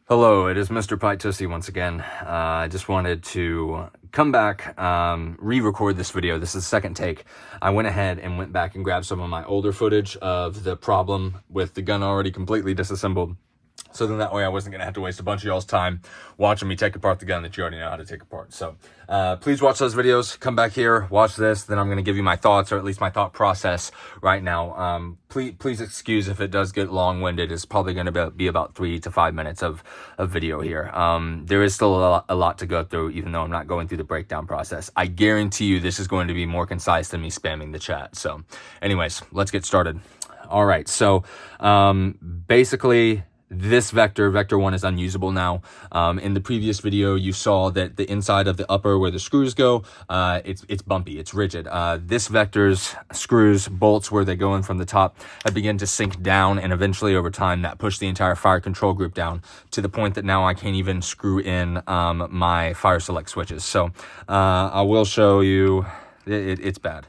Hello, it is Mr. Pie Tussie once again. I just wanted to come back, re-record this video. This is the second take. I went ahead and went back and grabbed some of my older footage of the problem with the gun already completely disassembled. So then that way I wasn't going to have to waste a bunch of y'all's time watching me take apart the gun that you already know how to take apart. So please watch those videos, come back here, watch this, then I'm going to give you my thoughts, or at least my thought process right now. Please excuse if it does get long-winded. It's probably going to be about 3 to 5 minutes of video here. There is still a lot to go through, even though I'm not going through the breakdown process. I guarantee you this is going to be more concise than me spamming the chat. So anyways, let's get started. All right, so basically, this vector 1 is unusable now. In the previous video, you saw that the inside of the upper where the screws go, it's bumpy, it's rigid. This vector's screws, bolts where they go in from the top, have begun to sink down, and eventually over time that pushed the entire fire control group down to the point that now I can't even screw in my fire select switches. So I will show you, it's bad.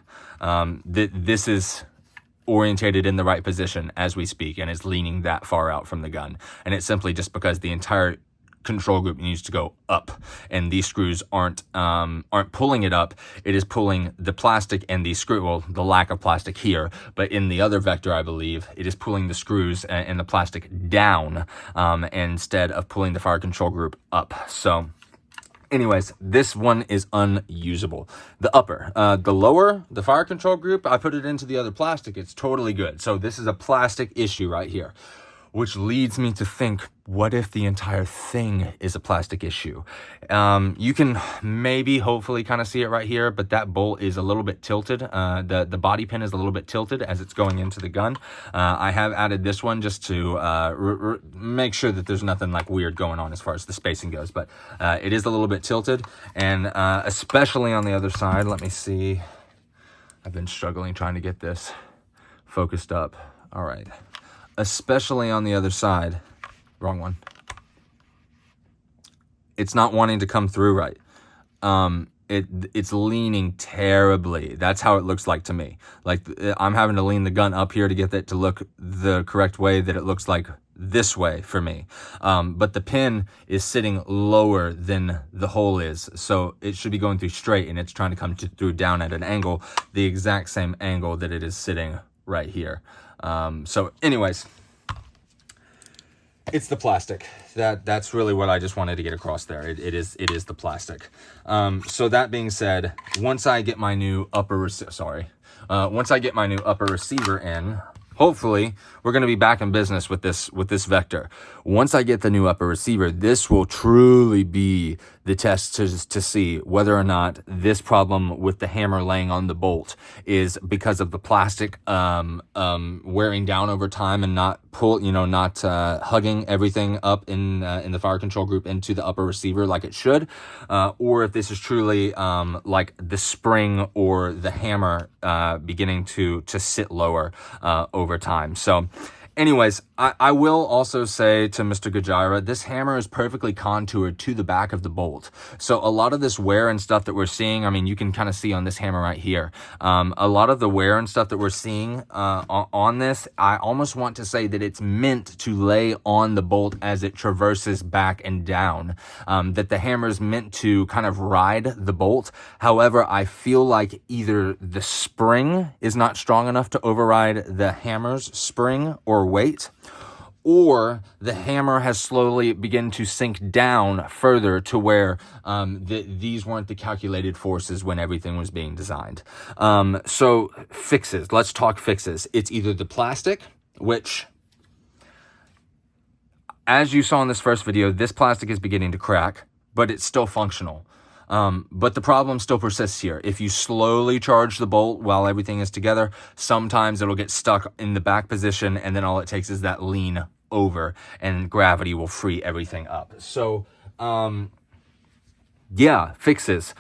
This is orientated in the right position as we speak and is leaning that far out from the gun, and it's simply just because the entire control group needs to go up, and these screws aren't pulling it up. It is pulling the plastic and the screw, well, the lack of plastic here, but in the other vector I believe it is pulling the screws and the plastic down instead of pulling the fire control group up. So anyways, this one is unusable. The upper, the lower, the fire control group, I put it into the other plastic. It's totally good. So this is a plastic issue right here, which leads me to think, what if the entire thing is a plastic issue? You can maybe, hopefully kind of see it right here, but that bolt is a little bit tilted. The body pin is a little bit tilted as it's going into the gun. I have added this one just to make sure that there's nothing like weird going on as far as the spacing goes, but it is a little bit tilted, and especially on the other side. Let me see. I've been struggling trying to get this focused up. All right. Especially on the other side. Wrong one. It's not wanting to come through right. It's leaning terribly. That's how it looks like to me. Like I'm having to lean the gun up here to get it to look the correct way that it looks like this way for me. But the pin is sitting lower than the hole is. So it should be going through straight, and it's trying to come through down at an angle, the exact same angle that it is sitting right here. So anyways, it's the plastic. That's really what I just wanted to get across there. It is the plastic. So that being said, once I get my new upper receiver in, hopefully we're going to be back in business with this vector. Once I get the new upper receiver, this will truly be the test to see whether or not this problem with the hammer laying on the bolt is because of the plastic wearing down over time and not hugging everything up in the fire control group into the upper receiver like it should, or if this is truly like the spring or the hammer beginning to sit lower over time. So anyways, I will also say to Mr. Gajira, this hammer is perfectly contoured to the back of the bolt. So a lot of this wear and stuff that we're seeing, I mean, you can kind of see on this hammer right here, a lot of the wear and stuff that we're seeing on this, I almost want to say that it's meant to lay on the bolt as it traverses back and down, that the hammer is meant to kind of ride the bolt. However, I feel like either the spring is not strong enough to override the hammer's spring or weight, or the hammer has slowly begun to sink down further to where these weren't the calculated forces when everything was being designed. So fixes, let's talk fixes. It's either the plastic, which, as you saw in this first video, this plastic is beginning to crack, but it's still functional. But the problem still persists here. If you slowly charge the bolt while everything is together, sometimes it'll get stuck in the back position, and then all it takes is that lean over, and gravity will free everything up. So, yeah, fixes.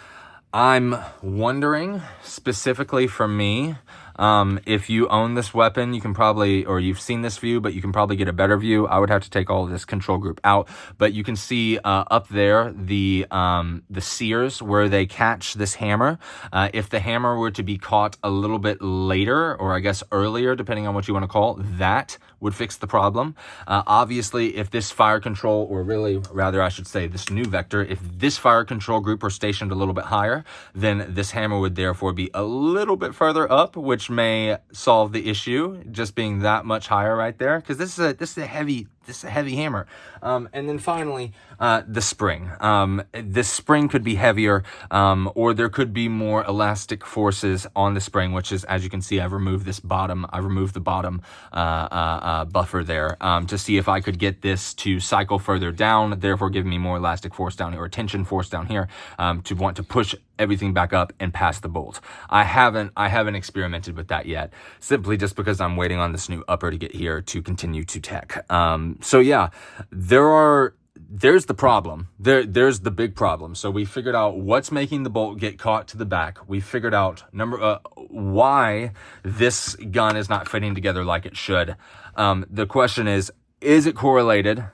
I'm wondering, specifically for me, if you own this weapon, you can probably, or you've seen this view, but you can probably get a better view. I would have to take all of this control group out, but you can see up there the sears where they catch this hammer. If the hammer were to be caught a little bit later, or I guess earlier, depending on what you want to call it, that would fix the problem. Obviously, if this fire control, or really rather I should say this new vector, if this fire control group were stationed a little bit higher, then this hammer would therefore be a little bit further up, which may solve the issue, just being that much higher right there, because this is a heavy hammer. And then finally, the spring. This spring could be heavier, or there could be more elastic forces on the spring, which is, as you can see, I've removed the bottom buffer there, to see if I could get this to cycle further down, therefore giving me more elastic force down here, or tension force down here, to want to push everything back up and past the bolt. I haven't experimented with that yet, simply just because I'm waiting on this new upper to get here to continue to tech. So yeah, there's the problem. There's the big problem. So we figured out what's making the bolt get caught to the back. We figured out why this gun is not fitting together like it should. The question is it correlated?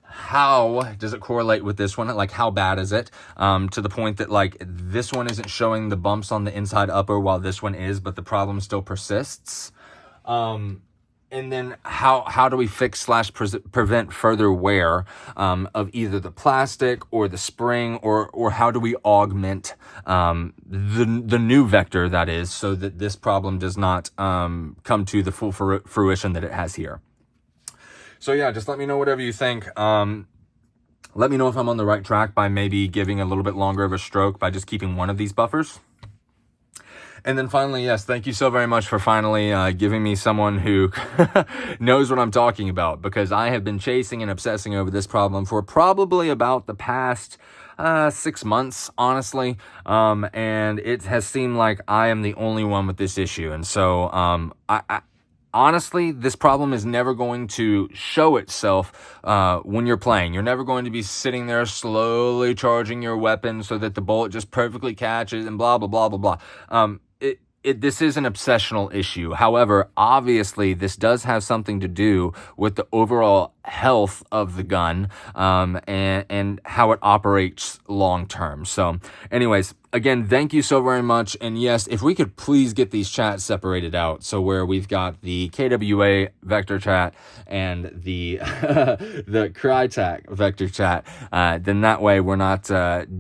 How does it correlate with this one? Like, how bad is it? To the point that, like, this one isn't showing the bumps on the inside upper while this one is, but the problem still persists. And then how do we fix / prevent further wear of either the plastic or the spring, or how do we augment the new vector, that is, so that this problem does not come to the full fruition that it has here? So yeah, just let me know whatever you think. Let me know if I'm on the right track by maybe giving a little bit longer of a stroke by just keeping one of these buffers. And then finally, yes, thank you so very much for finally giving me someone who knows what I'm talking about, because I have been chasing and obsessing over this problem for probably about the past 6 months, honestly. And it has seemed like I am the only one with this issue. And so honestly, this problem is never going to show itself when you're playing. You're never going to be sitting there slowly charging your weapon so that the bullet just perfectly catches and blah, blah, blah, blah, blah. This is an obsessional issue. However, obviously, this does have something to do with the overall health of the gun, and how it operates long term. So anyways, again, thank you so very much. And yes, if we could please get these chats separated out, so where we've got the KWA vector chat and the the Crytek vector chat, then that way we're not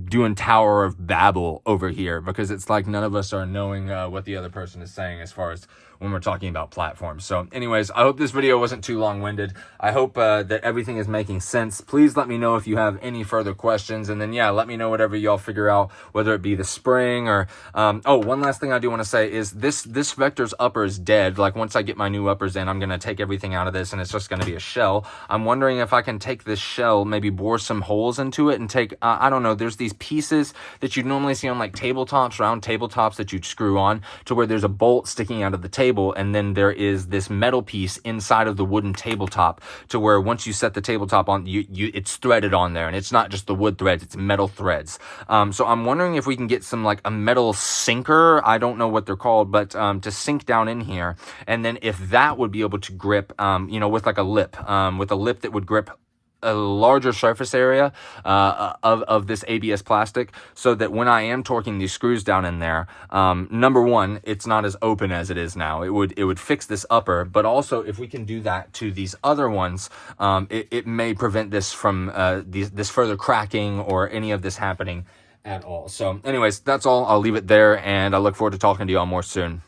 doing Tower of Babel over here, because it's like none of us are knowing what the other person is saying as far as when we're talking about platforms. So anyways, I hope this video wasn't too long-winded. I hope that everything is making sense. Please let me know if you have any further questions. And then, yeah, let me know whatever y'all figure out, whether it be the spring or... oh, one last thing I do want to say is this vector's upper is dead. Like, once I get my new uppers in, I'm going to take everything out of this, and it's just going to be a shell. I'm wondering if I can take this shell, maybe bore some holes into it and take... I don't know, there's these pieces that you'd normally see on, like, tabletops, round tabletops that you'd screw on to where there's a bolt sticking out of the table, and then there is this metal piece inside of the wooden tabletop to where once you set the tabletop on, it's threaded on there, and it's not just the wood threads, it's metal threads. So I'm wondering if we can get some, like, a metal sinker, I don't know what they're called, but to sink down in here, and then if that would be able to grip, with like a lip, that would grip a larger surface area of this ABS plastic, so that when I am torquing these screws down in there, number one, it's not as open as it is now. It would fix this upper, but also if we can do that to these other ones, it may prevent this from this further cracking or any of this happening at all. So anyways, that's all. I'll leave it there, and I look forward to talking to you all more soon.